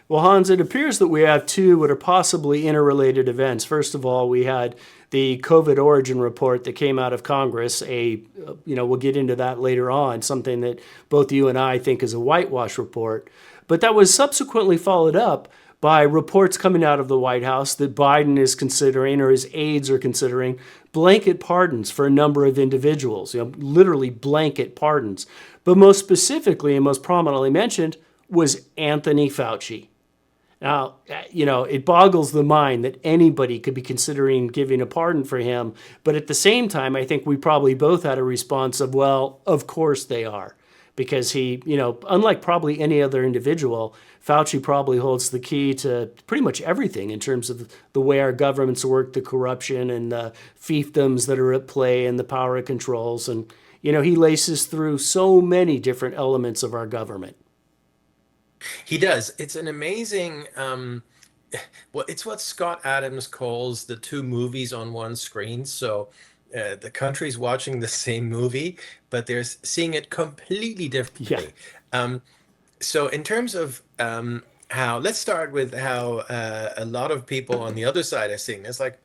Well, Hans, it appears that we have two what are possibly interrelated events. First of all, we had the COVID origin report that came out of Congress. We'll get into that later on, something that both you and I think is a whitewash report. But that was subsequently followed up by reports coming out of the White House that Biden is considering, or his aides are considering, blanket pardons for a number of individuals, literally blanket pardons. But most specifically and most prominently mentioned was Anthony Fauci. Now, it boggles the mind that anybody could be considering giving a pardon for him. But at the same time, I think we probably both had a response of, well, of course they are. Because he, unlike probably any other individual, Fauci probably holds the key to pretty much everything in terms of the way our governments work, the corruption and the fiefdoms that are at play and the power controls. And, he laces through so many different elements of our government. He does. It's an amazing, well, it's what Scott Adams calls the two movies on one screen. So the country's watching the same movie, but they're seeing it completely Yeah. differently. Um, so in terms of how, let's start with how a lot of people on the other side are seeing this. Like,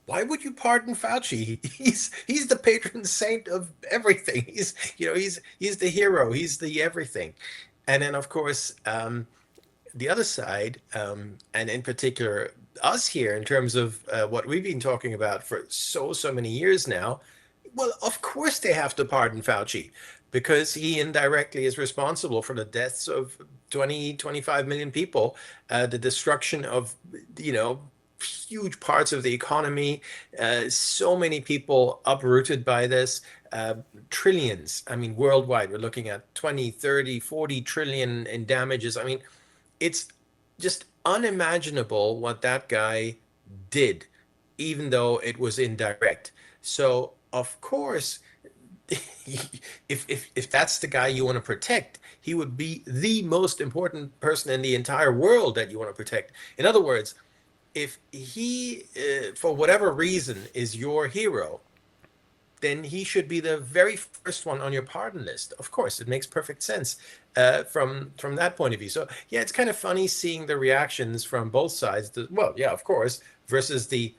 why would you pardon Fauci? He's the patron saint of everything. He's the hero. He's the everything. And then, of course, the other side, and in particular us here, in terms of what we've been talking about for so many years now. Well, of course they have to pardon Fauci because he indirectly is responsible for the deaths of 25 million people, the destruction of, you know, huge parts of the economy, so many people uprooted by this, trillions. I mean, worldwide, we're looking at 20, 30, 40 trillion in damages. I mean, it's just unimaginable what that guy did, even though it was indirect. So, of course, if that's the guy you want to protect, he would be the most important person in the entire world that you want to protect. In other words, if he, for whatever reason, is your hero, then he should be the very first one on your pardon list. Of course, it makes perfect sense from that point of view. So yeah, it's kind of funny seeing the reactions from both sides. Well, yeah, of course, versus the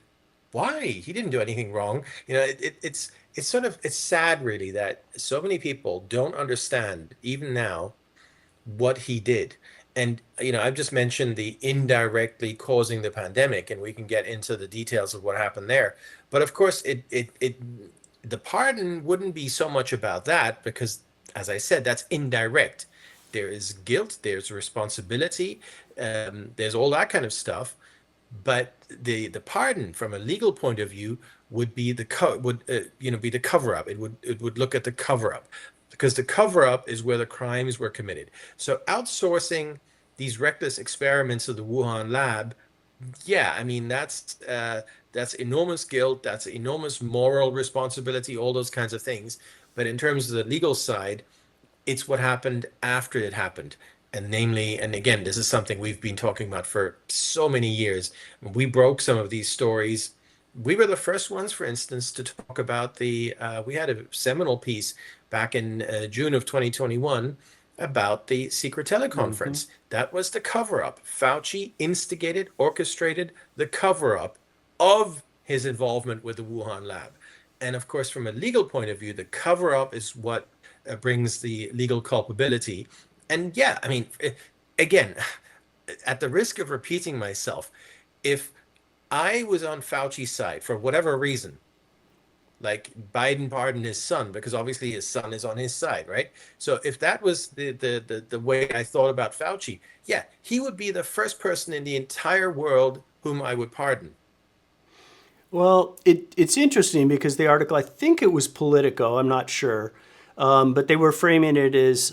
why he didn't do anything wrong. You know, it's sort of it's sad really that so many people don't understand even now what he did. And you know, I've just mentioned the indirectly causing the pandemic, and we can get into the details of what happened there. But of course, it the pardon wouldn't be so much about that because, as I said, that's indirect. There is guilt, there's responsibility, there's all that kind of stuff. But the pardon, from a legal point of view, would be be the cover up. It would look at the cover up because the cover up is where the crimes were committed. So outsourcing these reckless experiments of the Wuhan lab, yeah, I mean that's enormous guilt, that's enormous moral responsibility, all those kinds of things. But in terms of the legal side, it's what happened after it happened. And namely, and again, this is something we've been talking about for so many years. We broke some of these stories. We were the first ones, for instance, to talk about we had a seminal piece back in June of 2021 about the secret Mm-hmm. teleconference. That was the cover up. Fauci instigated, orchestrated the cover up of his involvement with the Wuhan lab. And of course, from a legal point of view, the cover up is what brings the legal culpability. And yeah, I mean, again, at the risk of repeating myself, if I was on Fauci's side for whatever reason, like Biden pardoned his son because obviously his son is on his side, right? So if that was the way I thought about Fauci, yeah, he would be the first person in the entire world whom I would pardon. Well, it's interesting because the article, I think it was Politico, I'm not sure, but they were framing it as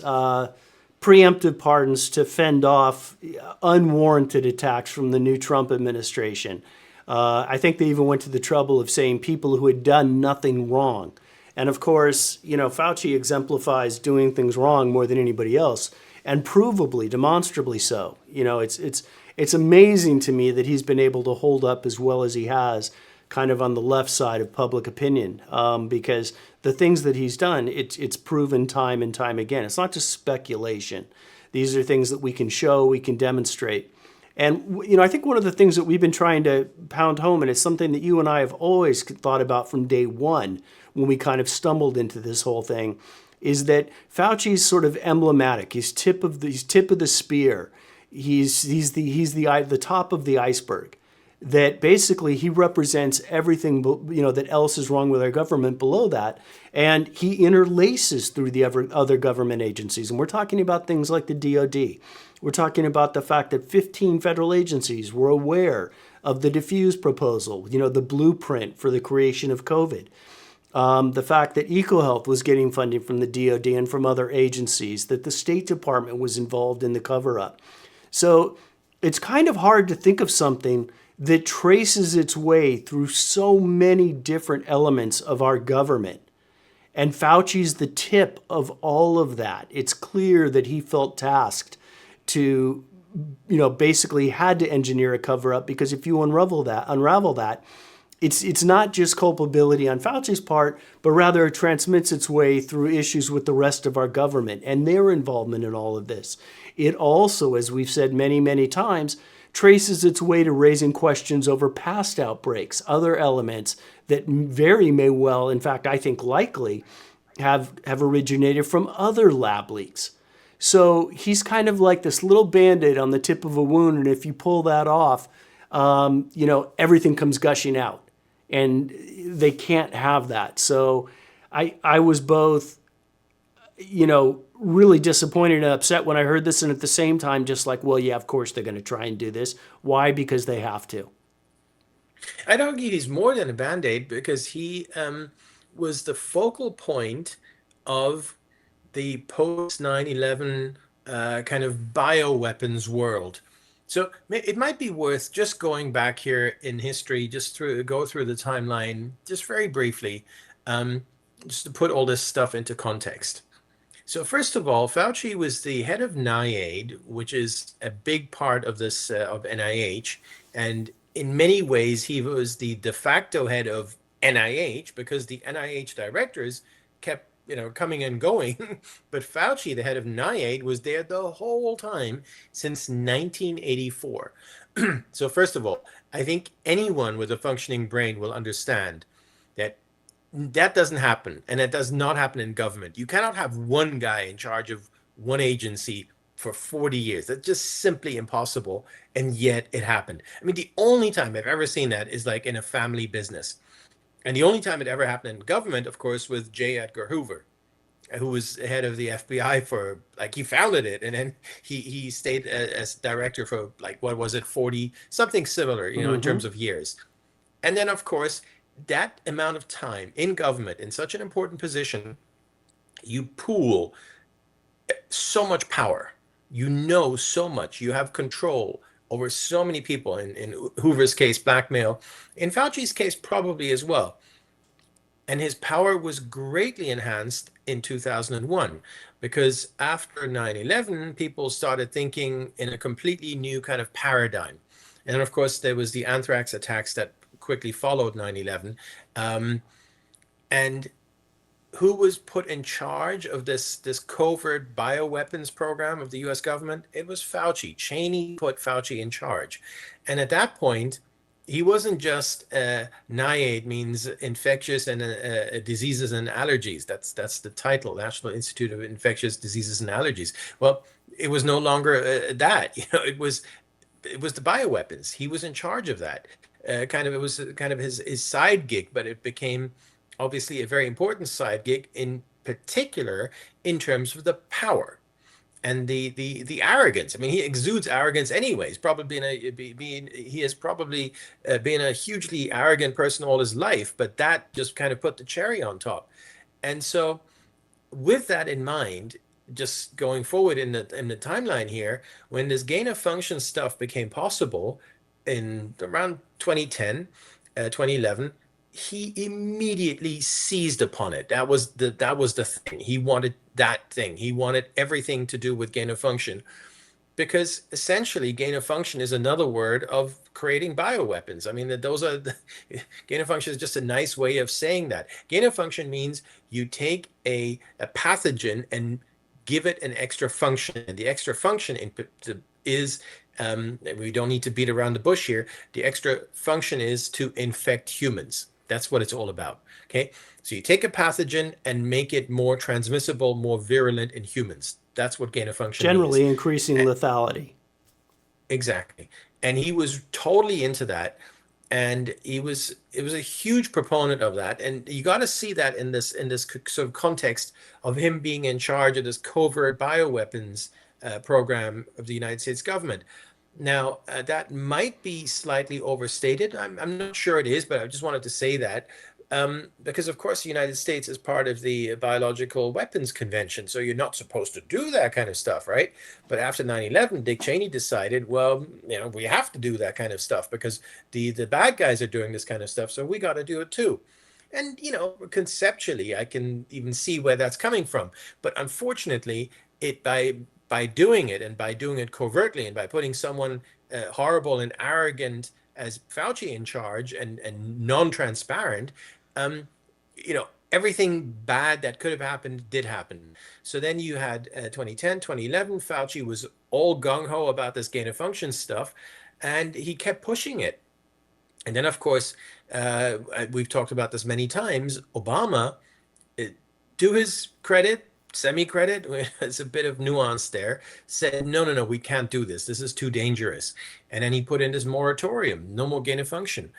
preemptive pardons to fend off unwarranted attacks from the new Trump administration. I think they even went to the trouble of saying people who had done nothing wrong. And of course, Fauci exemplifies doing things wrong more than anybody else, and provably, demonstrably so. It's amazing to me that he's been able to hold up as well as he has, kind of on the left side of public opinion, because the things that he's done, it's proven time and time again. It's not just speculation. These are things that we can show, we can demonstrate. And I think one of the things that we've been trying to pound home, and it's something that you and I have always thought about from day one when we kind of stumbled into this whole thing, is that Fauci's sort of emblematic. He's tip of the spear. He's the top of the iceberg. That basically he represents everything that else is wrong with our government below that, and he interlaces through the other government agencies. And we're talking about things like the DoD. We're talking about the fact that 15 federal agencies were aware of the diffuse proposal, the blueprint for the creation of COVID. The fact that EcoHealth was getting funding from the DoD and from other agencies, that the State Department was involved in the cover-up. So it's kind of hard to think of something that traces its way through so many different elements of our government. And Fauci's the tip of all of that. It's clear that he felt tasked to, basically had to engineer a cover-up, because if you unravel that, it's not just culpability on Fauci's part, but rather it transmits its way through issues with the rest of our government and their involvement in all of this. It also, as we've said many, many times, traces its way to raising questions over past outbreaks, other elements that very may well, in fact, I think likely, have originated from other lab leaks. So he's kind of like this little Band-Aid on the tip of a wound, and if you pull that off, everything comes gushing out. And they can't have that. So I was both, really disappointed and upset when I heard this, and at the same time, just like, well, yeah, of course they're going to try and do this. Why? Because they have to. I'd argue he's more than a band-aid because he was the focal point of the post 9/11 kind of bioweapons world. So it might be worth just going back here in history, go through the timeline, just very briefly, just to put all this stuff into context. So first of all, Fauci was the head of NIAID, which is a big part of this of NIH, and in many ways he was the de facto head of NIH because the NIH directors kept coming and going, but Fauci, the head of NIAID, was there the whole time since 1984. So first of all, I think anyone with a functioning brain will understand that that doesn't happen, and it does not happen in government. You cannot have one guy in charge of one agency for 40 years. That's just simply impossible, and yet it happened. I mean, the only time I've ever seen that is like in a family business. And the only time it ever happened in government, of course, was J. Edgar Hoover, who was head of the FBI for, like, he founded it, and then he stayed as director for, like, what was it, 40, something similar, in terms of years. And then, of course, that amount of time in government, in such an important position, you pool so much power. You know so much. You have control over so many people. In Hoover's case, blackmail. In Fauci's case, probably as well. And his power was greatly enhanced in 2001 because after 9/11, people started thinking in a completely new kind of paradigm. And of course, there was the anthrax attacks that quickly followed 9/11. And who was put in charge of this covert bioweapons program of the US government? It was Fauci. Cheney put Fauci in charge. And at that point, he wasn't just NIAID, means infectious and diseases and allergies. That's the title, National Institute of Infectious Diseases and Allergies. Well, it was no longer that. It was the bioweapons. He was in charge of that. It was kind of his side gig, but it became obviously a very important side gig, in particular in terms of the power and the arrogance. I mean, he exudes arrogance anyways. He has probably been a hugely arrogant person all his life, but that just kind of put the cherry on top. And so, with that in mind, just going forward in the timeline here, when this gain of function stuff became possible in around 2010, 2011, he immediately seized upon it. That was the thing. He wanted that thing. He wanted everything to do with gain of function, because essentially gain of function is another word of creating bioweapons. I mean, gain of function is just a nice way of saying that. Gain of function means you take a pathogen and give it an extra function, and the extra function is We don't need to beat around the bush here. The extra function is to infect humans. That's what it's all about. Okay. So you take a pathogen and make it more transmissible, more virulent in humans. That's what gain of function means. Generally increasing lethality. Exactly. And he was totally into that. And it was a huge proponent of that. And you got to see that in this sort of context of him being in charge of this covert bioweapons program of the United States government. Now, that might be slightly overstated. I'm not sure it is, but I just wanted to say that because, of course, the United States is part of the Biological Weapons Convention. So you're not supposed to do that kind of stuff, right? But after 9/11, Dick Cheney decided, well, we have to do that kind of stuff because the bad guys are doing this kind of stuff. So we got to do it too. And, conceptually, I can even see where that's coming from. But unfortunately, it by doing it and by doing it covertly and by putting someone horrible and arrogant as Fauci in charge and non-transparent, everything bad that could have happened did happen. So then you had 2010, 2011, Fauci was all gung-ho about this gain of function stuff, and he kept pushing it. And then, of course, we've talked about this many times, Obama, to his credit, semi-credit, there's a bit of nuance there, said, no, no, no, we can't do this. This is too dangerous. And then he put in this moratorium, no more gain of function.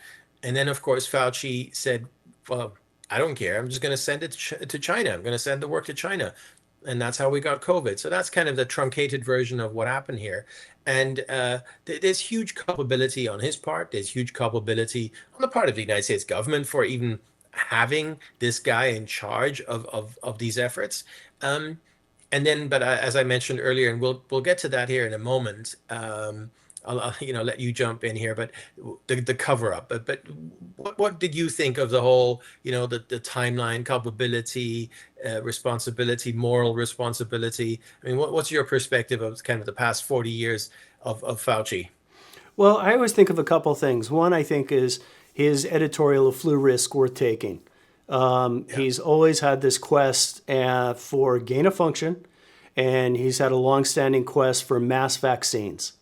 And then, of course, Fauci said, well, I don't care. I'm just going to send it to China. I'm going to send the work to China. And that's how we got COVID. So that's kind of the truncated version of what happened here. And there's huge culpability on his part. There's huge culpability on the part of the United States government for even having this guy in charge of these efforts. And then, but as I mentioned earlier, and we'll get to that here in a moment. I'll let you jump in here, but the cover up. But what did you think of the whole the timeline, culpability, responsibility, moral responsibility? I mean, what's your perspective of kind of the past 40 years of Fauci? Well, I always think of a couple things. One, I think, is his editorial of flu risk worth taking. Yeah. He's always had this quest for gain of function, and he's had a longstanding quest for mass vaccines.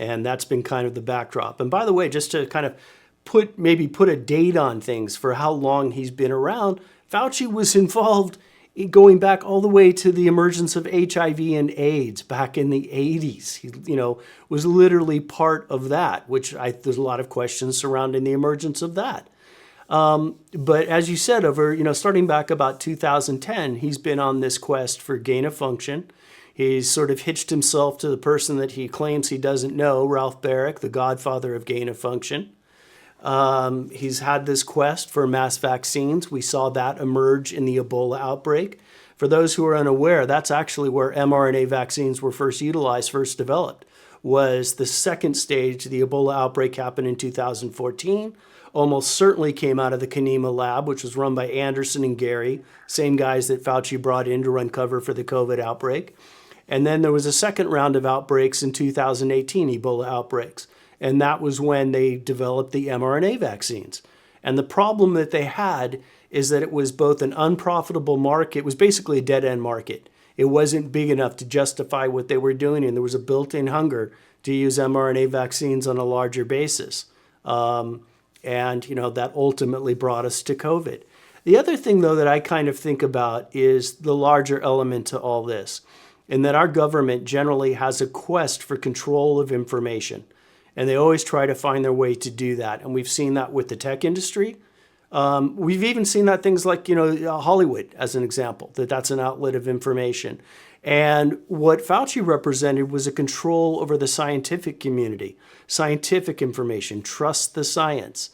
And that's been kind of the backdrop. And by the way, just to kind of put a date on things for how long he's been around, Fauci was involved going back all the way to the emergence of HIV and AIDS back in the 80s. He, was literally part of that, which there's a lot of questions surrounding the emergence of that. But as you said, starting back about 2010, he's been on this quest for gain of function. He's sort of hitched himself to the person that he claims he doesn't know, Ralph Baric, the godfather of gain of function. He's had this quest for mass vaccines. We saw that emerge in the Ebola outbreak. For those who are unaware, that's actually where mRNA vaccines were first utilized, first developed, was the second stage. The Ebola outbreak happened in 2014. Almost certainly came out of the Kanema lab, which was run by Anderson and Gary, same guys that Fauci brought in to run cover for the COVID outbreak. And then there was a second round of outbreaks in 2018, Ebola outbreaks. And that was when they developed the mRNA vaccines. And the problem that they had is that it was both an unprofitable market. It was basically a dead-end market. It wasn't big enough to justify what they were doing, and there was a built-in hunger to use mRNA vaccines on a larger basis. And that ultimately brought us to COVID. The other thing, though, that I kind of think about is the larger element to all this, in that our government generally has a quest for control of information. And they always try to find their way to do that. And we've seen that with the tech industry. We've even seen that things like, Hollywood, as an example, that's an outlet of information. And what Fauci represented was a control over the scientific community, scientific information, trust the science.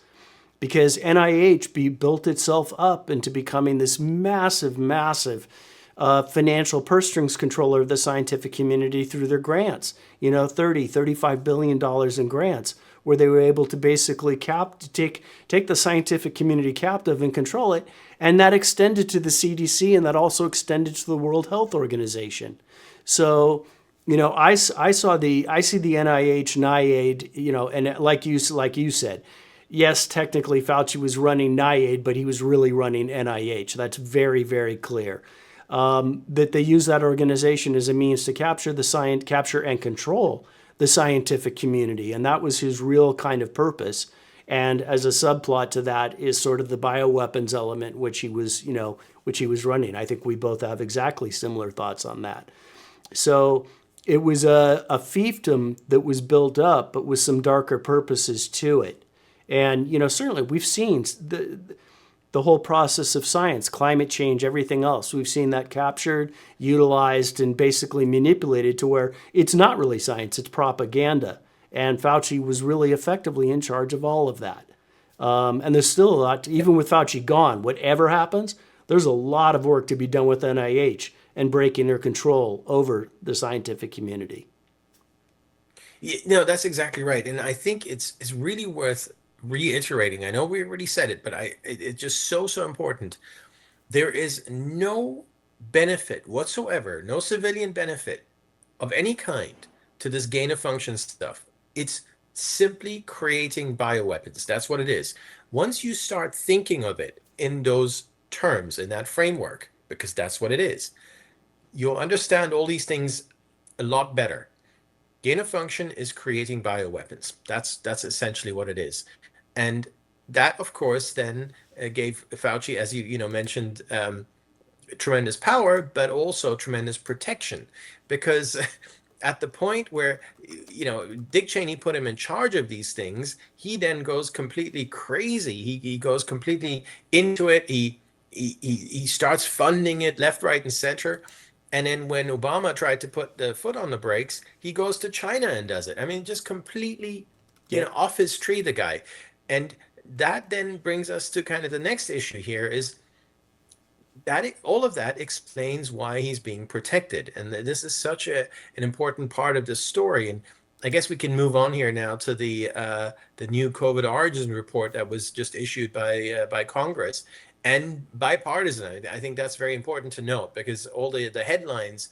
Because NIH built itself up into becoming this massive, massive financial purse strings controller of the scientific community through their grants, $35 billion in grants, where they were able to basically take the scientific community captive and control it. And that extended to the CDC, and that also extended to the World Health Organization. So, I see the NIH, NIAID, and like you said, yes, technically Fauci was running NIAID, but he was really running NIH. That's very, very clear. That they use that organization as a means to capture the science, capture and control the scientific community. And that was his real kind of purpose. And as a subplot to that is sort of the bioweapons element, which he was, which he was running. I think we both have exactly similar thoughts on that. So it was a fiefdom that was built up, but with some darker purposes to it. And, certainly we've seen the whole process of science, climate change, everything else. We've seen that captured, utilized, and basically manipulated to where it's not really science, it's propaganda. And Fauci was really effectively in charge of all of that. And there's still a lot, even with Fauci gone, whatever happens, there's a lot of work to be done with NIH and breaking their control over the scientific community. No, that's exactly right. And I think it's really worth reiterating. I know we already said it, but it's just so important. There is no benefit whatsoever, no civilian benefit of any kind to this gain of function stuff. It's simply creating bioweapons. That's what it is. Once you start thinking of it in those terms, in that framework, because that's what it is, you'll understand all these things a lot better. Gain of function is creating bioweapons. That's essentially what it is. And that, of course, then gave Fauci, as you mentioned, tremendous power, but also tremendous protection, because at the point where Dick Cheney put him in charge of these things, he then goes completely crazy. He goes completely into it. He starts funding it left, right, and center. And then when Obama tried to put the foot on the brakes, he goes to China and does it. I mean, just completely, off his tree, the guy. And that then brings us to kind of the next issue here is that all of that explains why he's being protected. And this is such an important part of this story. And I guess we can move on here now to the new COVID origin report that was just issued by Congress. And bipartisan. I think that's very important to note, because all the headlines,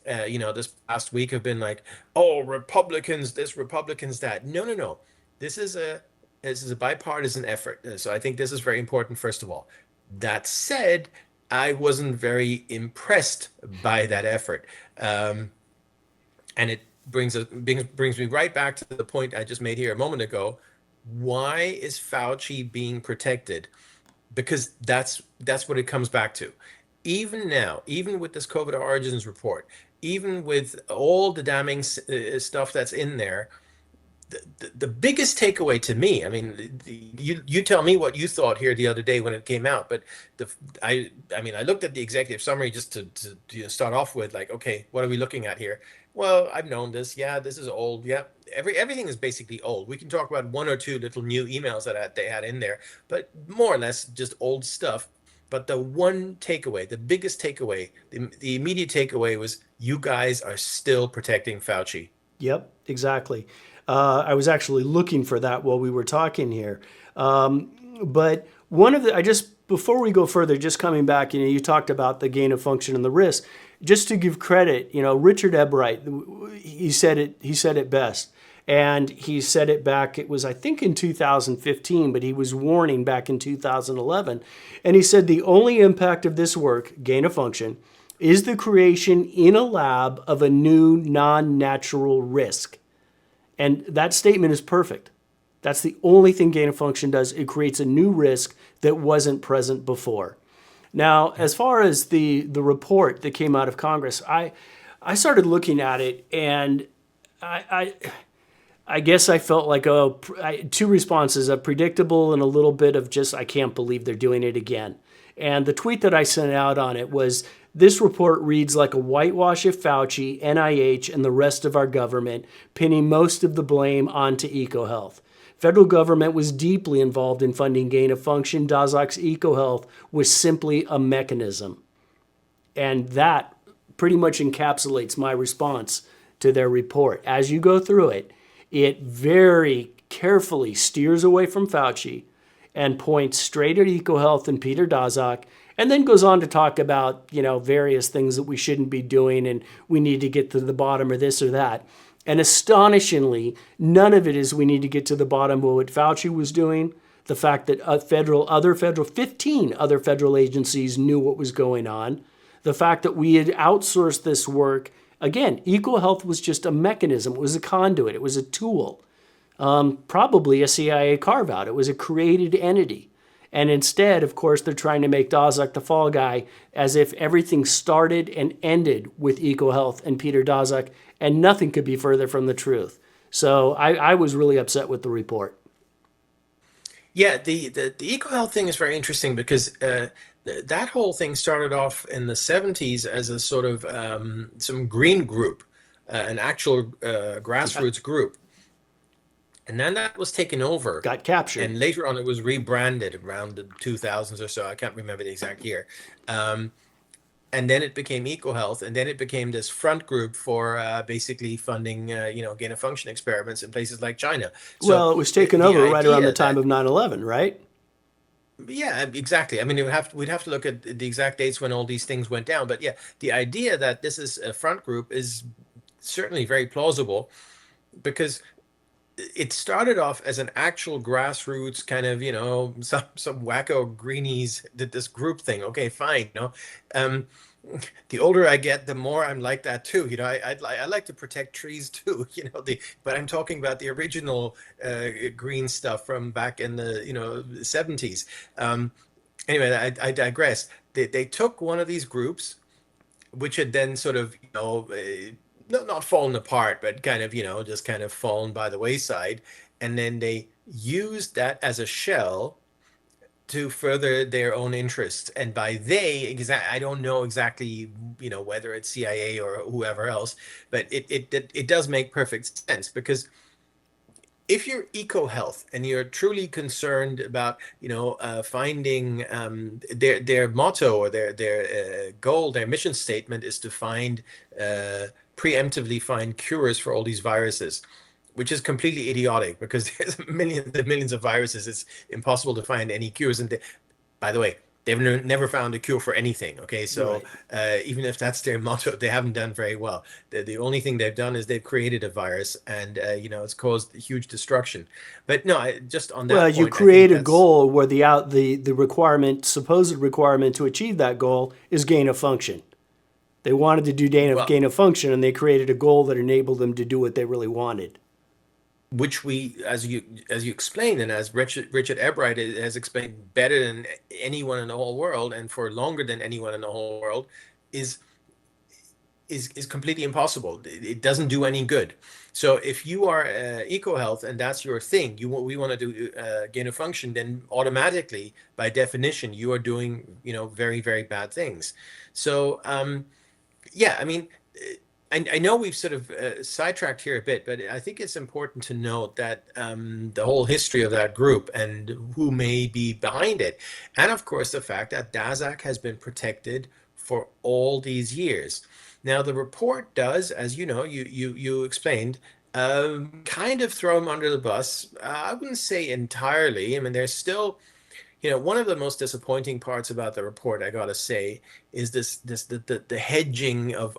this past week have been like, oh, Republicans this, Republicans that. No. This is a bipartisan effort. So I think this is very important, first of all. That said, I wasn't very impressed by that effort. And it brings me right back to the point I just made here a moment ago. Why is Fauci being protected? Because that's what it comes back to. Even now, even with this COVID origins report, even with all the damning stuff that's in there, the biggest takeaway to me, I mean, you tell me what you thought here the other day when it came out, but I looked at the executive summary just to start off with, like, okay, what are we looking at here? Well, I've known this. Yeah, this is old. Yeah, everything is basically old. We can talk about one or two little new emails that they had in there, but more or less just old stuff. But the one takeaway, the biggest takeaway, the immediate takeaway was, you guys are still protecting Fauci. Yep, exactly. I was actually looking for that while we were talking here. But before we go further, just coming back, you talked about the gain of function and the risk. Just to give credit, Richard Ebright, he said it best. And he said it back, it was, I think, in 2015, but he was warning back in 2011. And he said the only impact of this work, gain of function, is the creation in a lab of a new non-natural risk. And that statement is perfect. That's the only thing gain of function does. It creates a new risk that wasn't present before. Now, as far as the report that came out of Congress, I started looking at it, and I guess I felt like two responses, a predictable and a little bit of just, I can't believe they're doing it again. And the tweet that I sent out on it was, this report reads like a whitewash of Fauci, NIH, and the rest of our government, pinning most of the blame onto EcoHealth. Federal government was deeply involved in funding gain of function. Daszak's EcoHealth was simply a mechanism. And that pretty much encapsulates my response to their report. As you go through it, it very carefully steers away from Fauci and points straight at EcoHealth and Peter Daszak, and then goes on to talk about, various things that we shouldn't be doing and we need to get to the bottom of this or that. And astonishingly, none of it is we need to get to the bottom of what Fauci was doing. The fact that 15 other federal agencies knew what was going on. The fact that we had outsourced this work Again, EcoHealth was just a mechanism. It was a conduit. It was a tool. Probably a CIA carve out. It was a created entity. And instead, of course, they're trying to make Daszak the fall guy as if everything started and ended with EcoHealth and Peter Daszak, and nothing could be further from the truth. So I was really upset with the report. Yeah, the EcoHealth thing is very interesting because that whole thing started off in the 70s as a sort of some green group, an actual grassroots group. And then that was taken over. Got captured. And later on, it was rebranded around the 2000s or so. I can't remember the exact year. Um, and then it became EcoHealth, and then it became this front group for basically funding, gain of function experiments in places like China. So Well, it was taken the over right around the idea time that, of 9/11, right? yeah, exactly. I mean, we'd have to look at the exact dates when all these things went down. But yeah, the idea that this is a front group is certainly very plausible because it started off as an actual grassroots kind of, some wacko greenies did this group thing. Okay, fine. Um, the older I get, the more I'm like that too. I like to protect trees too. But I'm talking about the original green stuff from back in the 70s. Anyway, I digress. They took one of these groups, which had then sort of not fallen apart, but kind of just kind of fallen by the wayside, and then they used that as a shell to further their own interests. And by they, I don't know exactly, whether it's CIA or whoever else, but it does make perfect sense because if you're eco health and you're truly concerned about finding their motto or their goal, their mission statement is to find preemptively find cures for all these viruses, which is completely idiotic because there's millions and millions of viruses. It's impossible to find any cures. And by the way, they've never found a cure for anything. Okay, so Right. even if that's their motto, they haven't done very well. The only thing they've done is they've created a virus, and it's caused huge destruction. But no, just on Well, that you point, I think create a that's goal where the requirement, supposed requirement to achieve that goal is gain of function. They wanted to do well, gain of function, and they created a goal that enabled them to do what they really wanted. which we, as you explained, and as Richard Ebright has explained better than anyone in the whole world, and for longer than anyone in the whole world, is is completely impossible. It doesn't do any good. So if you are eco health and that's your thing, we want to do gain of function, then automatically, by definition, you are doing very very bad things. So yeah, I mean, I know we've sort of sidetracked here a bit, but I think it's important to note that the whole history of that group and who may be behind it, and of course the fact that Daszak has been protected for all these years. Now the report does, as you know, you explained, kind of throw him under the bus. I wouldn't say entirely. I mean, there's still one of the most disappointing parts about the report, I gotta say, is the hedging of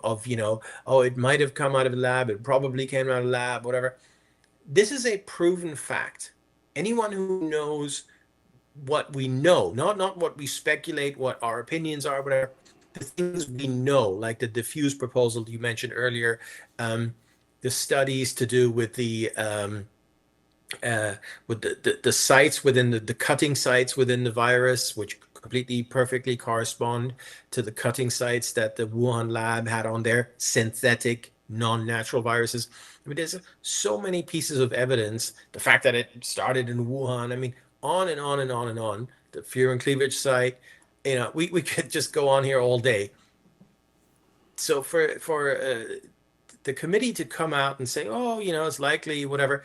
oh, it might have come out of the lab, it probably came out of the lab, whatever. This is a proven fact. Anyone who knows what we know, not what we speculate, what our opinions are, whatever, the things we know, like the diffuse proposal you mentioned earlier, um, the studies to do uh, with the sites within the cutting sites within the virus, which completely perfectly correspond to the cutting sites that the Wuhan lab had on their synthetic, non-natural viruses. I mean, there's so many pieces of evidence. The fact that it started in Wuhan, I mean, on and on and on and on. The fear and cleavage site, we could just go on here all day. So for the committee to come out and say, oh, it's likely, whatever.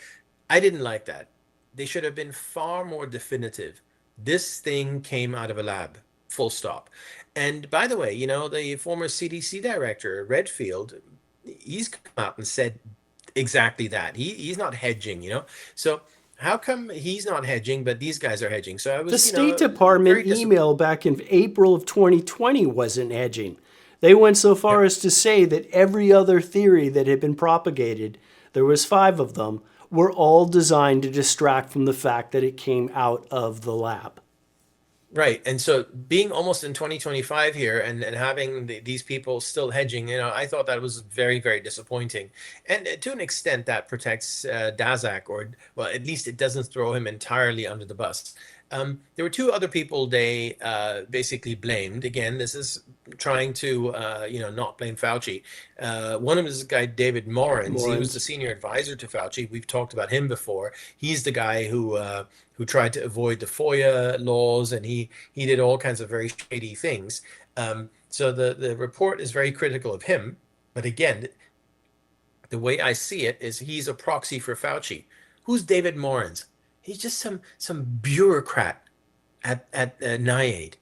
I didn't like that. They should have been far more definitive. This thing came out of a lab, full stop. And by the way, the former CDC director, Redfield, he's come out and said exactly that. He's not hedging. So how come he's not hedging, but these guys are hedging? So I The was, State very Department disappointed. email back in April of 2020 wasn't hedging. They went so far Yep. as to say that every other theory that had been propagated, there was 5 of them, were all designed to distract from the fact that it came out of the lab. Right. And so being almost in 2025 here and having these people still hedging, I thought that was very, very disappointing. And to an extent, that protects Daszak, or, well, at least it doesn't throw him entirely under the bus. There were two other people they basically blamed. Again, this is trying to, not blame Fauci. One of them is this guy, David Morans. He was the Morons. senior advisor to Fauci. We've talked about him before. He's the guy who tried to avoid the FOIA laws, and he did all kinds of very shady things. So the report is very critical of him. But again, the way I see it is he's a proxy for Fauci. Who's David Morans? He's just some bureaucrat at NIAID.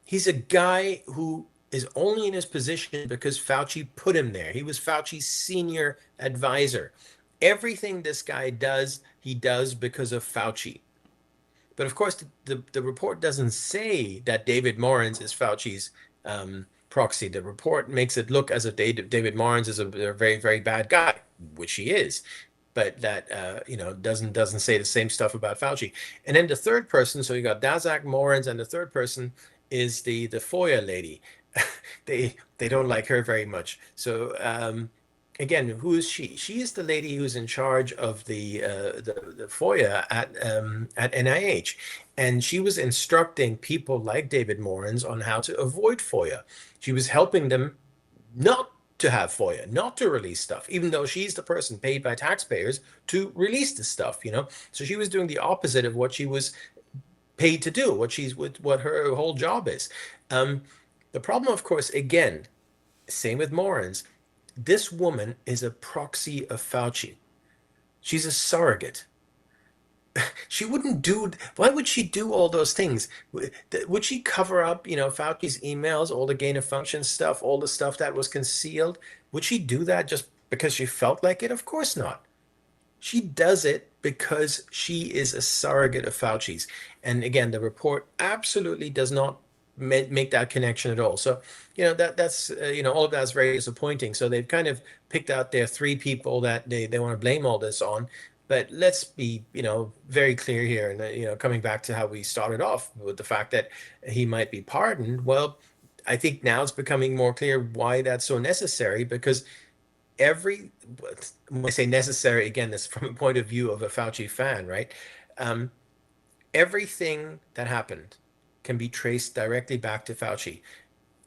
He's a guy who is only in his position because Fauci put him there. He was Fauci's senior advisor. Everything this guy does, he does because of Fauci. But of course, the report doesn't say that David Morans is Fauci's proxy. The report makes it look as if David Morans is a very, very bad guy, which he is. But that doesn't say the same stuff about Fauci. And then the third person, so you got Daszak, Morans, and the third person is the FOIA lady. They don't like her very much. So again, who is she? She is the lady who's in charge of the FOIA at NIH, and she was instructing people like David Morans on how to avoid FOIA. She was helping them not to have FOIA, not to release stuff, even though she's the person paid by taxpayers to release the stuff. So she was doing the opposite of what she was paid to do, what her whole job is. The problem, of course, again, same with Morans, this woman is a proxy of Fauci. She's a surrogate. She wouldn't do, why would she do all those things? Would she cover up, Fauci's emails, all the gain of function stuff, all the stuff that was concealed? Would she do that just because she felt like it? Of course not. She does it because she is a surrogate of Fauci's. And again, the report absolutely does not make that connection at all. So, that's all of that's very disappointing. So they've kind of picked out their three people that they want to blame all this on. But let's be, very clear here. And, coming back to how we started off with the fact that he might be pardoned. Well, I think now it's becoming more clear why that's so necessary, because when I say necessary, again, this from a point of view of a Fauci fan, right? Um, Everything that happened can be traced directly back to Fauci.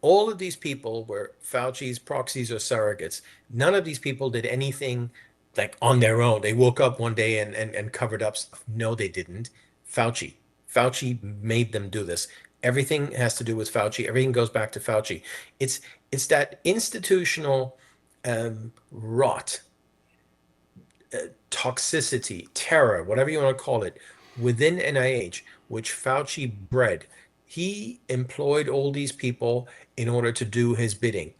All of these people were Fauci's proxies or surrogates. None of these people did anything like on their own. They woke up one day and covered up stuff. No, they didn't. Fauci. Fauci made them do this. Everything has to do with Fauci. Everything goes back to Fauci. It's that institutional rot, toxicity, terror, whatever you want to call it, within NIH, which Fauci bred. He employed all these people in order to do his bidding.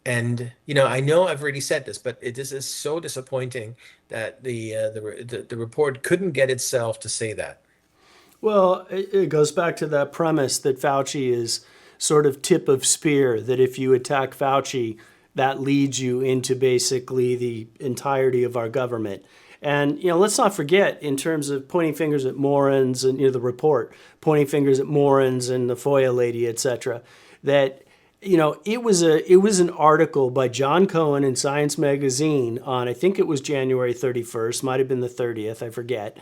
And I know I've already said this, but this is so disappointing that the report couldn't get itself to say that. Well, it goes back to that premise that Fauci is sort of tip of spear, that if you attack Fauci, that leads you into basically the entirety of our government. And, let's not forget, in terms of pointing fingers at Morans and, the report, pointing fingers at Morans and the FOIA lady, et cetera, that, it was an article by John Cohen in Science Magazine on, I think it was January 31st, might have been the 30th, I forget.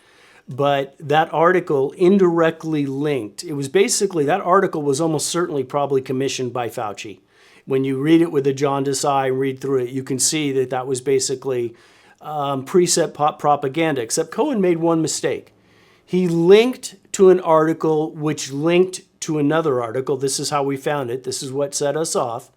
But that article indirectly linked, it was basically, that article was almost certainly probably commissioned by Fauci. When you read it with a jaundiced eye and read through it, you can see that that was basically preset propaganda, except Cohen made one mistake. He linked to an article which linked to another article. This is how we found it. This is what set us off.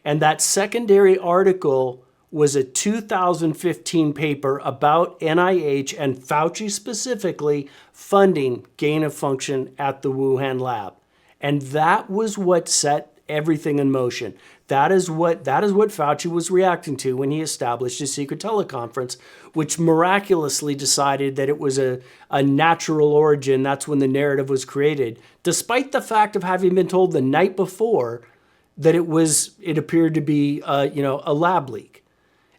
And that secondary article was a 2015 paper about NIH and Fauci specifically funding gain of function at the Wuhan lab. And that was what set everything in motion. That is what Fauci was reacting to when he established his secret teleconference, which miraculously decided that it was a natural origin. That's when the narrative was created, despite the fact of having been told the night before that it appeared to be a lab leak.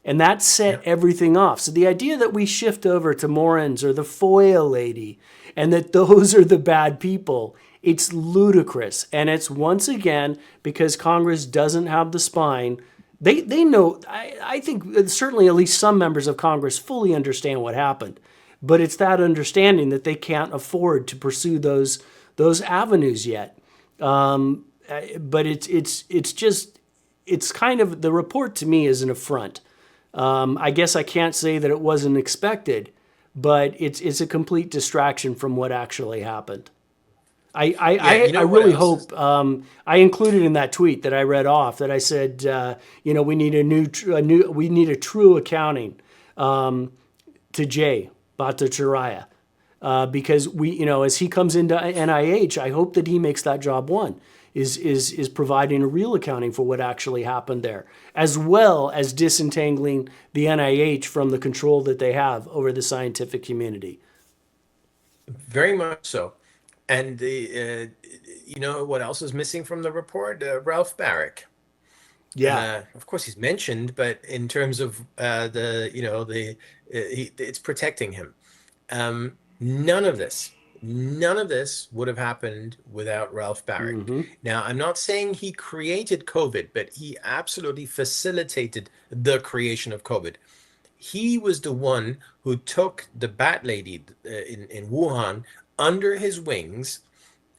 And that set everything off. So the idea that we shift over to Morans or the FOIA lady and that those are the bad people It's ludicrous. And it's once again because Congress doesn't have the spine. They know, I think certainly at least some members of Congress fully understand what happened. But it's that understanding that they can't afford to pursue those avenues yet. But it's just it's kind of the report to me is an affront. I guess I can't say that it wasn't expected, but it's a complete distraction from what actually happened. Yeah, you I know what really else is hope I included in that tweet that I read off that I said we need we need a true accounting to Jay Bhattacharya because we as he comes into NIH, I hope that he makes that job one is providing a real accounting for what actually happened there, as well as disentangling the NIH from the control that they have over the scientific community. very much so. And you know what else is missing from the report? Ralph Barrick. Yeah. Of course, he's mentioned, but in terms of it's protecting him. None of this, none of this would have happened without Ralph Barrick. Mm-hmm. Now, I'm not saying he created COVID, but he absolutely facilitated the creation of COVID. He was the one who took the bat lady in Wuhan under his wings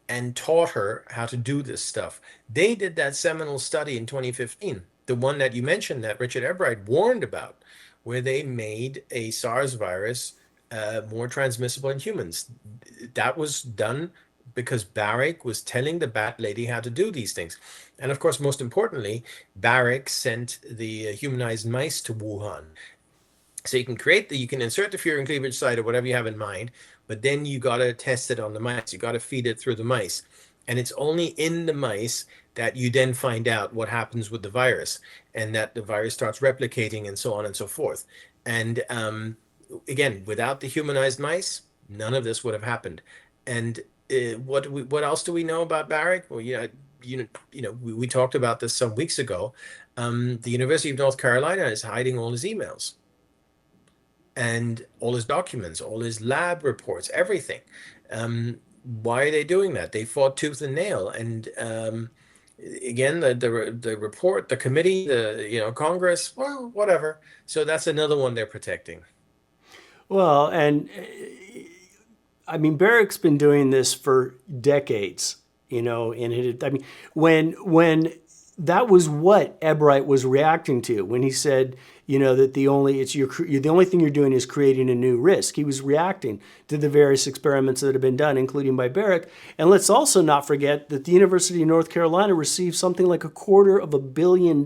and taught her how to do this stuff. They did that seminal study in 2015, the one that you mentioned that Richard Ebright warned about, where they made a SARS virus more transmissible in humans. That was done because Barrick was telling the bat lady how to do these things. And of course, most importantly, Barrick sent the humanized mice to Wuhan. So you can insert the furin cleavage site or whatever you have in mind, but then you got to test it on the mice. You got to feed it through the mice. And it's only in the mice that you then find out what happens with the virus and that the virus starts replicating and so on and so forth. And again, without the humanized mice, none of this would have happened. And what else do we know about Barrick? Well, we talked about this some weeks ago. The University of North Carolina is hiding all his emails and all his documents, all his lab reports, everything. Why are they doing that? They fought tooth and nail. And again, the report, the committee, Congress, well, whatever. So that's another one they're protecting. Well, and I mean, Barrick's been doing this for decades, and I mean, when that was what Ebright was reacting to when he said, that the only thing you're doing is creating a new risk. He was reacting to the various experiments that have been done, including by Barrick. And let's also not forget that the University of North Carolina received something like $250 million.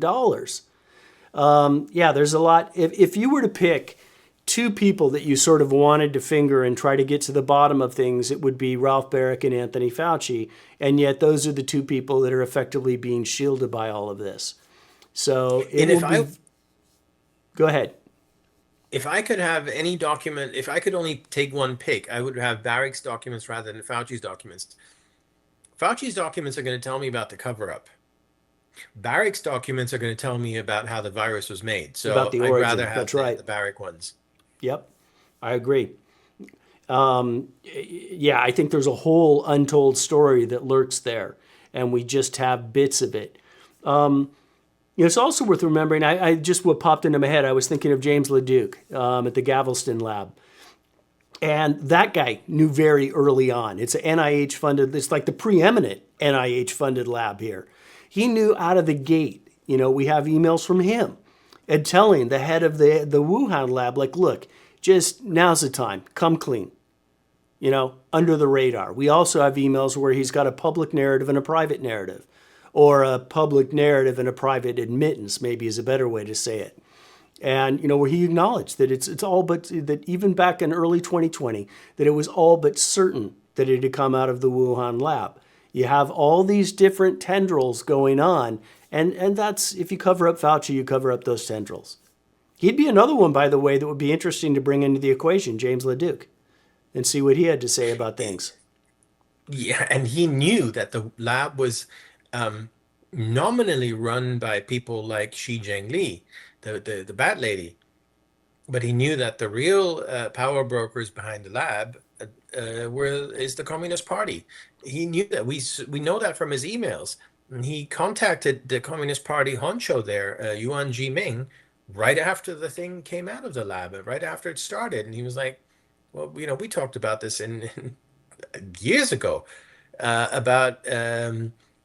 Yeah, there's a lot. If you were to pick two people that you sort of wanted to finger and try to get to the bottom of things, it would be Ralph Barrick and Anthony Fauci. And yet those are the two people that are effectively being shielded by all of this. So it And will be. Go ahead. if I could have any document, if I could only take one pick, I would have Barrick's documents rather than Fauci's documents. Fauci's documents are going to tell me about the cover up. Barrick's documents are going to tell me about how the virus was made. About So the I'd rather origin. have That's the right. Barrick ones. Yep. I agree. Yeah, I think there's a whole untold story that lurks there, and we just have bits of it. It's also worth remembering, I just what popped into my head, I was thinking of James LeDuc at the Galveston lab. And that guy knew very early on. It's an NIH funded, it's like the preeminent NIH funded lab here. He knew out of the gate, we have emails from him and telling the head of the Wuhan lab, like, look, just now's the time, come clean, under the radar. We also have emails where he's got a public narrative and a private narrative, or a public narrative and a private admittance, maybe is a better way to say it. And where he acknowledged that it's all but that even back in early 2020 that it was all but certain that it had come out of the Wuhan lab. You have all these different tendrils going on, and that's if you cover up Fauci, you cover up those tendrils. He'd be another one, by the way, that would be interesting to bring into the equation, James LeDuc, and see what he had to say about things. Yeah, and he knew that the lab was um, nominally run by people like Xi Jinping, the bat lady, but he knew that the real power brokers behind the lab is the Communist Party, he knew that. We know that from his emails. And he contacted the Communist Party honcho there, Yuan Jiming, right after the thing came out of the lab, and right after it started. And he was like, "Well, we talked about this in years ago about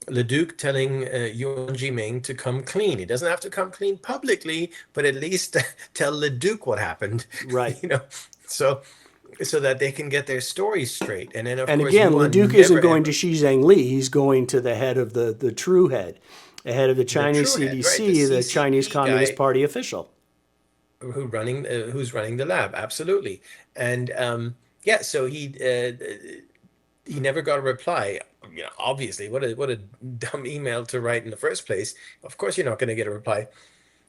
Leduc telling Yuan Jiming to come clean. He doesn't have to come clean publicly, but at least tell Leduc what happened, Right. you know, so so that they can get their stories straight. And then, of And course, again, Yuan Leduc isn't never going to ever Xi Zhengli. He's going to the head of the true head, the head of the the Chinese true head, right? The CDC, the Chinese CCP Communist guy Party official. who's running the lab, absolutely. And yeah, so he never got a reply. Obviously, what a dumb email to write in the first place. Of course, you're not going to get a reply.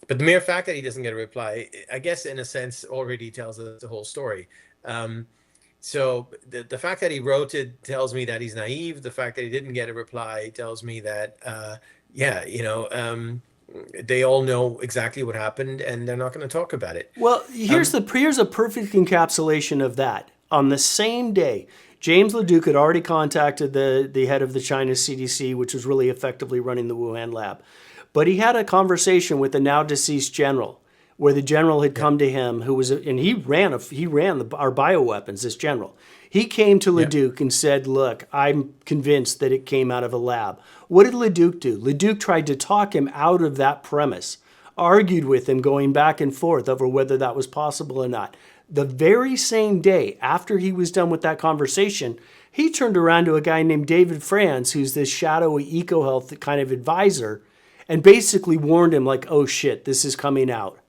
But the mere fact that he doesn't get a reply, I guess, in a sense, already tells us the whole story. Um, so the fact that he wrote it tells me that he's naive. The fact that he didn't get a reply tells me that, yeah, they all know exactly what happened and they're not going to talk about it. Well, Um, here's a perfect encapsulation of that. On the same day, James Leduc had already contacted the head of the China CDC, which was really effectively running the Wuhan lab. But he had a conversation with the now deceased general, where the general had yeah, come to him, who was, and he ran our bioweapons. This general, he came to yeah, Leduc and said, "Look, I'm convinced that it came out of a lab." What did Leduc do? Leduc tried to talk him out of that premise, argued with him, going back and forth over whether that was possible or not. The very same day after he was done with that conversation, he turned around to a guy named David Franz, who's this shadowy eco-health kind of advisor, and basically warned him like, "Oh shit, this is coming out."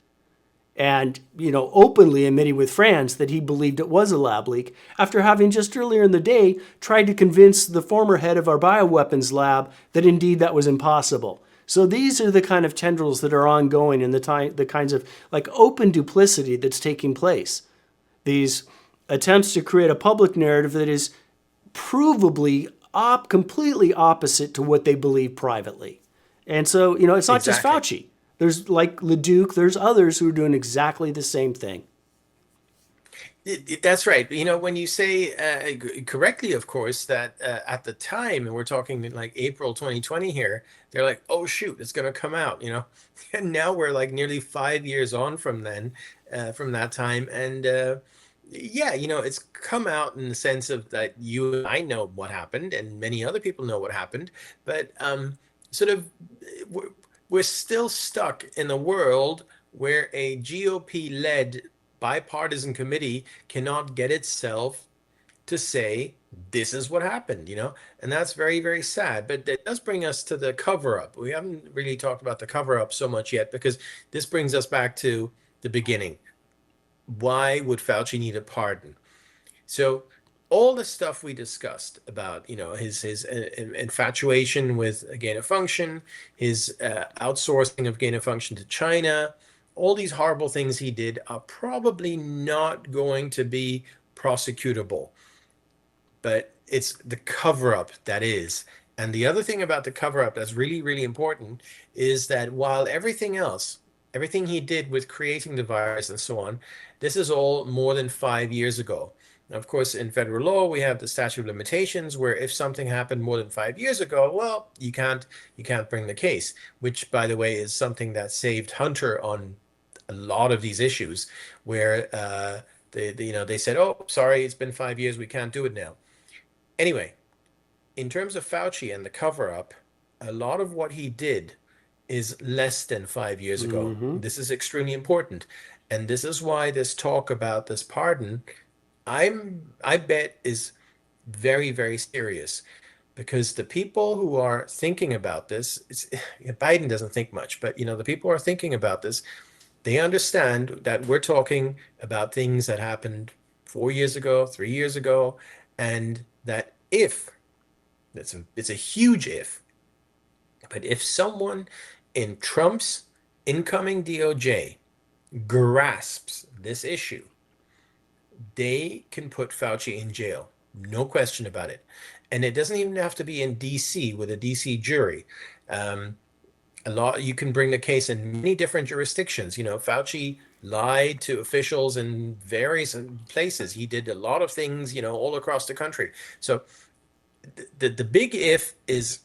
And, openly admitting with Franz that he believed it was a lab leak after having just earlier in the day tried to convince the former head of our bioweapons lab that indeed that was impossible. So these are the kind of tendrils that are ongoing and the kinds of like open duplicity that's taking place. These attempts to create a public narrative that is provably completely opposite to what they believe privately. And so, it's not just exactly. Fauci. There's like Leduc, there's others who are doing exactly the same thing. That's right. When you say correctly, of course, that at the time, and we're talking like April 2020 here, they're like, oh, shoot, it's going to come out. And now we're like nearly 5 years on from then, from that time. And yeah, it's come out in the sense of that you and I know what happened, and many other people know what happened. But sort of, we're, we're still stuck in a world where a GOP-led bipartisan committee cannot get itself to say this is what happened. And that's very, very sad. But that does bring us to the cover up. We haven't really talked about the cover up so much yet because this brings us back to the beginning. Why would Fauci need a pardon? So all the stuff we discussed about, his infatuation with gain of function, his outsourcing of gain of function to China, all these horrible things he did are probably not going to be prosecutable. But it's the cover up that is. And the other thing about the cover up that's really, really important is that while everything else, everything he did with creating the virus and so on, this is all more than 5 years ago. Now, of course, in federal law, we have the statute of limitations where if something happened more than 5 years ago, well, you can't bring the case, which by the way is something that saved Hunter on a lot of these issues where they said, oh, sorry, it's been 5 years, we can't do it now. Anyway, in terms of Fauci and the cover up, a lot of what he did is less than 5 years ago. Mm-hmm. This is extremely important. And this is why this talk about this pardon, I bet is very, very serious because the people who are thinking about this, Biden doesn't think much, but the people who are thinking about this, they understand that we're talking about things that happened 4 years ago, 3 years ago, and that if it's a huge if, but if someone in Trump's incoming DOJ grasps this issue, they can put Fauci in jail. No question about it. And it doesn't even have to be in DC with a DC jury. Um, you can bring the case in many different jurisdictions. Fauci lied to officials in various places. He did a lot of things, all across the country. So the big if is,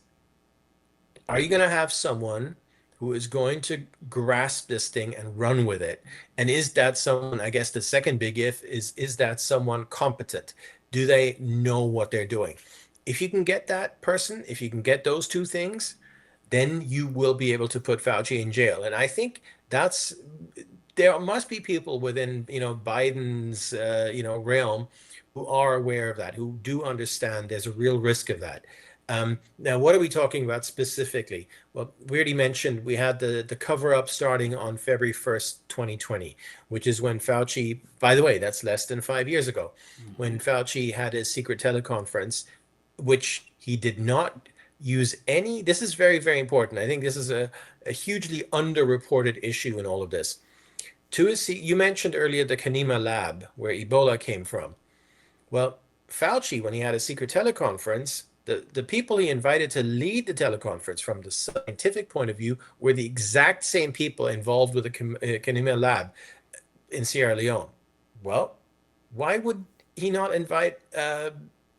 are you going to have someone who is going to grasp this thing and run with it? And is that someone, I guess the second big if is that someone competent? Do they know what they're doing? If you can get that person, if you can get those two things, then you will be able to put Fauci in jail. And I think that's there must be people within, Biden's, realm who are aware of that, who do understand there's a real risk of that. Now, what are we talking about specifically? Well, we already mentioned we had the cover up starting on February 1st, 2020, which is when Fauci, by the way, that's less than 5 years ago, Mhm. when Fauci had his secret teleconference, which he did not use any. This is very, very important. I think this is a hugely underreported issue in all of this. You mentioned earlier the Kanima lab where Ebola came from. Well, Fauci, when he had a secret teleconference, the people he invited to lead the teleconference from the scientific point of view were the exact same people involved with the Kanima lab in Sierra Leone. Well, why would he not invite, a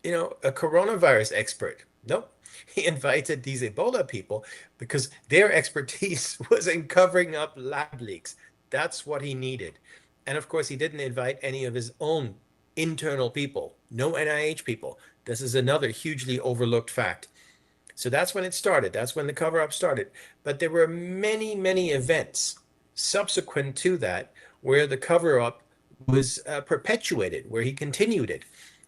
coronavirus expert? No, he invited these Ebola people because their expertise was in covering up lab leaks. That's what he needed. And of course, he didn't invite any of his own internal people, no NIH people. This is another hugely overlooked fact. So that's when it started. That's when the cover up started. But there were many, many events subsequent to that where the cover up was perpetuated, where he continued it.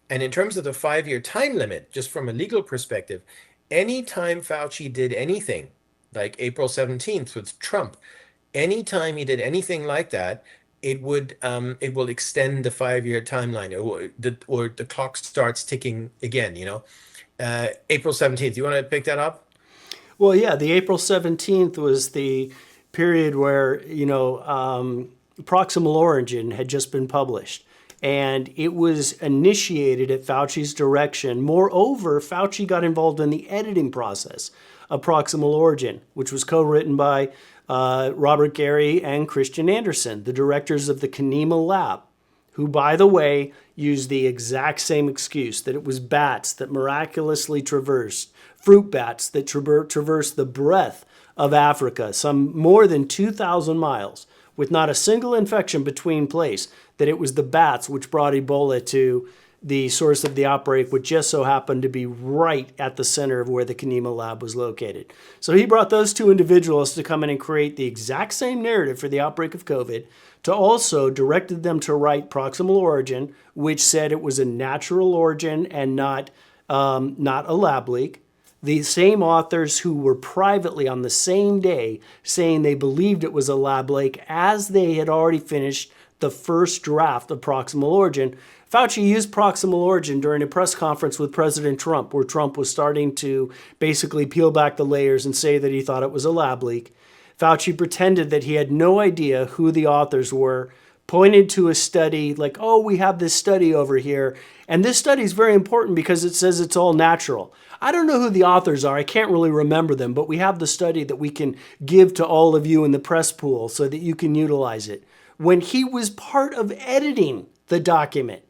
And in terms of the 5 year time limit, just from a legal perspective, anytime Fauci did anything, like April 17th with Trump, anytime he did anything like that, it will extend the 5 year timeline, or the clock starts ticking again, April 17th. You want to pick that up? Well, yeah, the April 17th was the period where, proximal origin had just been published. And it was initiated at Fauci's direction. Moreover, Fauci got involved in the editing process of proximal origin, which was co written by Robert Gary and Christian Anderson, the directors of the Kanema Lab, who, by the way, used the exact same excuse that it was bats that miraculously traversed, fruit bats that traversed the breadth of Africa, some more than 2,000 miles, with not a single infection between place, that it was the bats which brought Ebola to the source of the outbreak, which just so happened to be right at the center of where the Kanema lab was located. So he brought those two individuals to come in and create the exact same narrative for the outbreak of COVID, to also directed them to write proximal origin, which said it was a natural origin and not a lab leak. The same authors who were privately on the same day saying they believed it was a lab leak as they had already finished the first draft of proximal origin. Fauci used proximal origin during a press conference with President Trump, where Trump was starting to basically peel back the layers and say that he thought it was a lab leak. Fauci pretended that he had no idea who the authors were, pointed to a study like, oh, we have this study over here. And this study is very important because it says it's all natural. I don't know who the authors are. I can't really remember them, but we have the study that we can give to all of you in the press pool so that you can utilize it. When he was part of editing the document,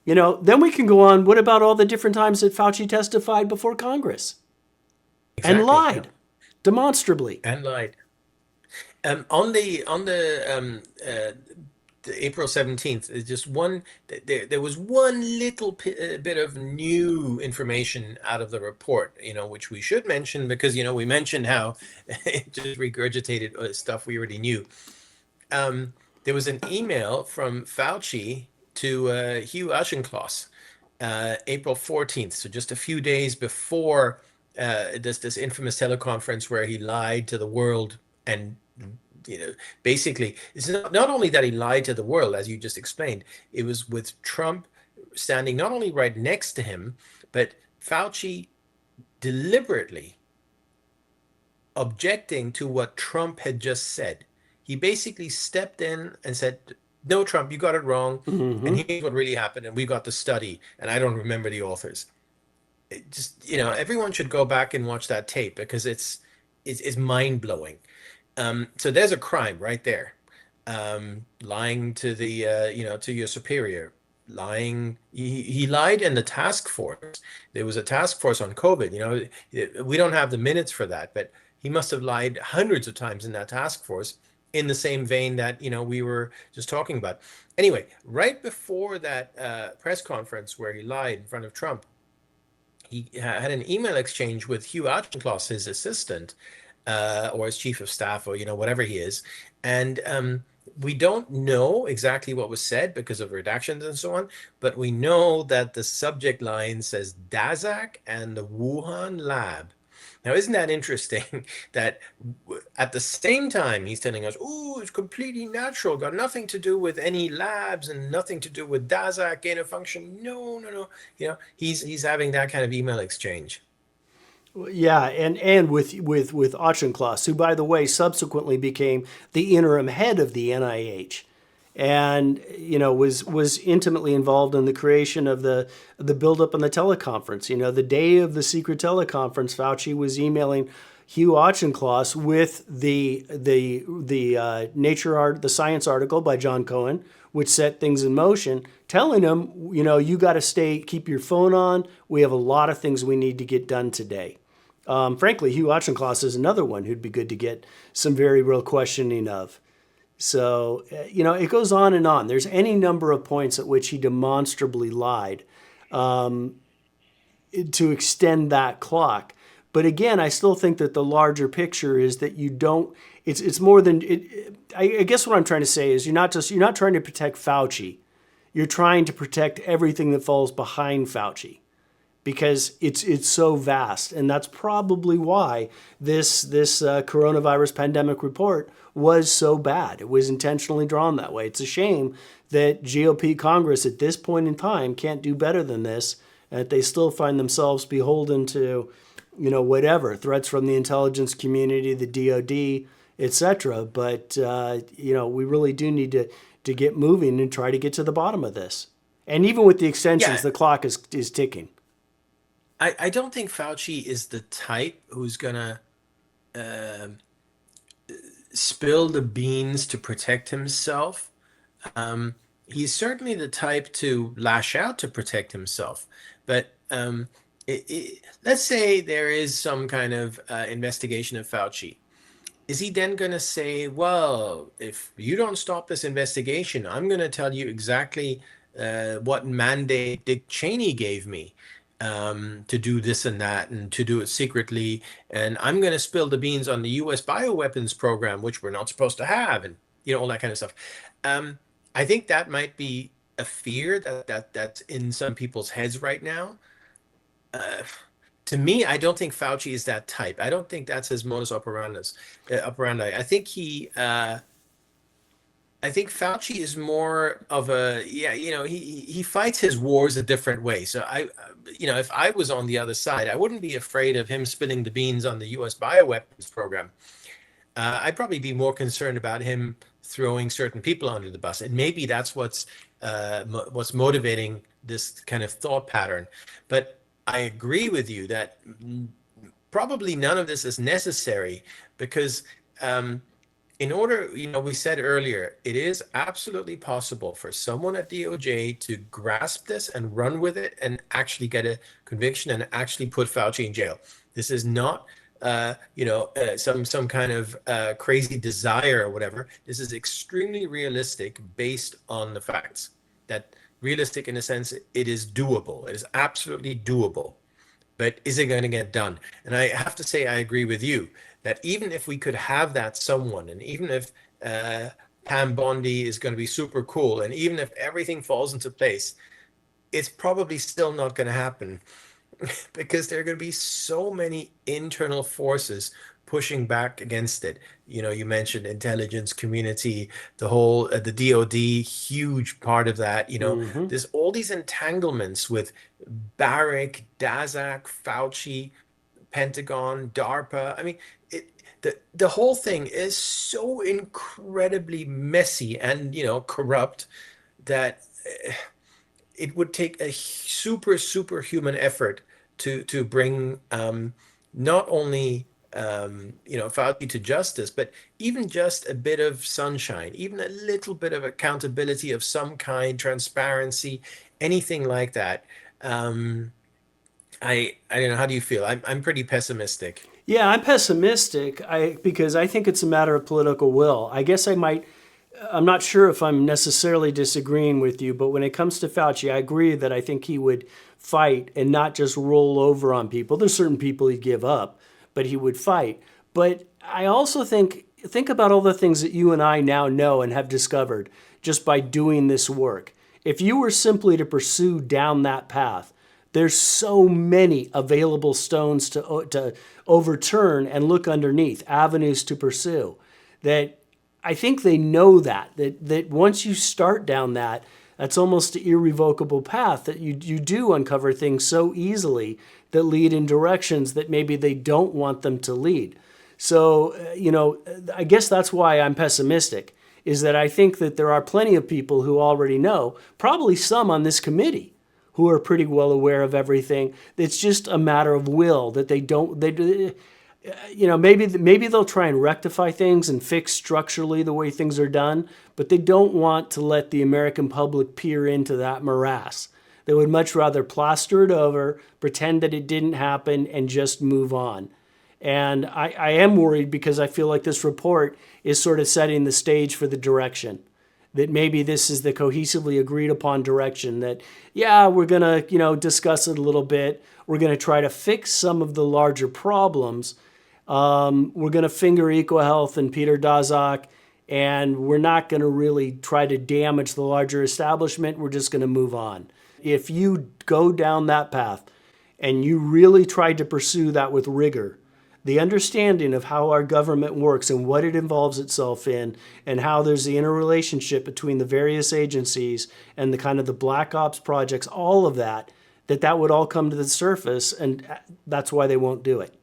then we can go on. What about all the different times that Fauci testified before Congress and Exactly. Yeah. lied demonstrably? And lied. On the April 17th, there's just there was one little bit of new information out of the report, which we should mention because, we mentioned how it just regurgitated stuff we already knew. There was an email from Fauci to Hugh Auchincloss, April 14th, so just a few days before this infamous teleconference where he lied to the world. And basically, it's not only that he lied to the world, as you just explained, it was with Trump standing not only right next to him, but Fauci deliberately objecting to what Trump had just said. He basically stepped in and said, "No, Trump, you got it wrong. And Mm-hmm. here's what really happened. And we got the study, and I don't remember the authors." It just, everyone should go back and watch that tape because it's mind blowing. So there's a crime right there. Lying to the to your superior, lying. He lied in the task force. There was a task force on COVID. We don't have the minutes for that, but he must have lied hundreds of times in that task force in the same vein that, we were just talking about. Anyway, right before that press conference where he lied in front of Trump, he had an email exchange with Hugh Auchincloss, his assistant, or his chief of staff, or whatever he is, and we don't know exactly what was said because of redactions and so on, but we know that the subject line says Daszak and the Wuhan lab. Now, isn't that interesting that at the same time he's telling us, oh, it's completely natural, got nothing to do with any labs and nothing to do with Daszak gain of function. No, no, no. He's having that kind of email exchange. Yeah, and with Auchincloss, who by the way subsequently became the interim head of the NIH, and was intimately involved in the creation of the buildup on the teleconference. The day of the secret teleconference, Fauci was emailing Hugh Auchincloss with the the Science article by John Cohen, which set things in motion, telling him, you got to keep your phone on. We have a lot of things we need to get done today. Frankly, Hugh Auchincloss is another one who'd be good to get some very real questioning of. So, it goes on and on. There's any number of points at which he demonstrably lied to extend that clock. But again, I still think that the larger picture is that you don't. It's more than. I guess what I'm trying to say is you're not trying to protect Fauci. You're trying to protect everything that falls behind Fauci, because it's so vast, and that's probably why this coronavirus pandemic report was so bad. It was intentionally drawn that way. It's a shame that GOP Congress at this point in time can't do better than this, and that they still find themselves beholden to, whatever threats from the intelligence community, the DoD, etc. But we really do need to get moving and try to get to the bottom of this. And even with the extensions, Yeah, the clock is ticking. I don't think Fauci is the type who's gonna um spill the beans to protect himself. Um, he's certainly the type to lash out to protect himself. But let's say there is some kind of investigation of Fauci. Is he then going to say, well, if you don't stop this investigation, I'm going to tell you exactly what mandate Dick Cheney gave me to do this and that and to do it secretly. And I'm going to spill the beans on the US bioweapons program, which we're not supposed to have, and all that kind of stuff. Um, I think that might be a fear that's in some people's heads right now. Uh, to me, I don't think Fauci is that type. I don't think that's his modus operandi. I think Fauci is more of a, yeah, he fights his wars a different way. So if I was on the other side, I wouldn't be afraid of him spilling the beans on the U.S. bioweapons program. I'd probably be more concerned about him throwing certain people under the bus, and maybe that's what's motivating this kind of thought pattern. But I agree with you that probably none of this is necessary because in order, we said earlier, it is absolutely possible for someone at DOJ to grasp this and run with it and actually get a conviction and actually put Fauci in jail. This is not, some kind of crazy desire or whatever. This is extremely realistic based on the facts. That realistic in a sense, it is doable. It is absolutely doable. But is it going to get done? And I have to say, I agree with you that even if we could have that someone, and even if Pam Bondi is going to be super cool, and even if everything falls into place, it's probably still not going to happen because there are going to be so many internal forces pushing back against it. You mentioned intelligence community, the whole the DoD, huge part of that. Mm-hmm. There's all these entanglements with Barrick, Daszak, Fauci, Pentagon, DARPA. I mean, the whole thing is so incredibly messy and corrupt that it would take a superhuman effort to bring not only Fauci to justice, but even just a bit of sunshine, even a little bit of accountability of some kind, transparency, anything like that. Um, I don't know. How do you feel? I'm pretty pessimistic. Yeah, I'm pessimistic because I think it's a matter of political will. I guess I'm not sure if I'm necessarily disagreeing with you, but when it comes to Fauci, I agree that I think he would fight and not just roll over on people. There's certain people he'd give up, but he would fight. But I also think about all the things that you and I now know and have discovered just by doing this work. If you were simply to pursue down that path, there's so many available stones to overturn and look underneath, avenues to pursue, that I think they know that once you start down that, that's almost an irrevocable path, that you do uncover things so easily that lead in directions that maybe they don't want them to lead. So, I guess that's why I'm pessimistic, is that I think that there are plenty of people who already know, probably some on this committee, who are pretty well aware of everything. It's just a matter of will that maybe they'll try and rectify things and fix structurally the way things are done, but they don't want to let the American public peer into that morass. They would much rather plaster it over, pretend that it didn't happen, and just move on. And I am worried because I feel like this report is sort of setting the stage for the direction. That maybe this is the cohesively agreed upon direction that, yeah, we're going to, discuss it a little bit. We're going to try to fix some of the larger problems. We're going to finger EcoHealth and Peter Daszak, and we're not going to really try to damage the larger establishment. We're just going to move on. If you go down that path and you really try to pursue that with rigor, the understanding of how our government works and what it involves itself in, and how there's the interrelationship between the various agencies and the kind of the black ops projects, all of that would all come to the surface, and that's why they won't do it.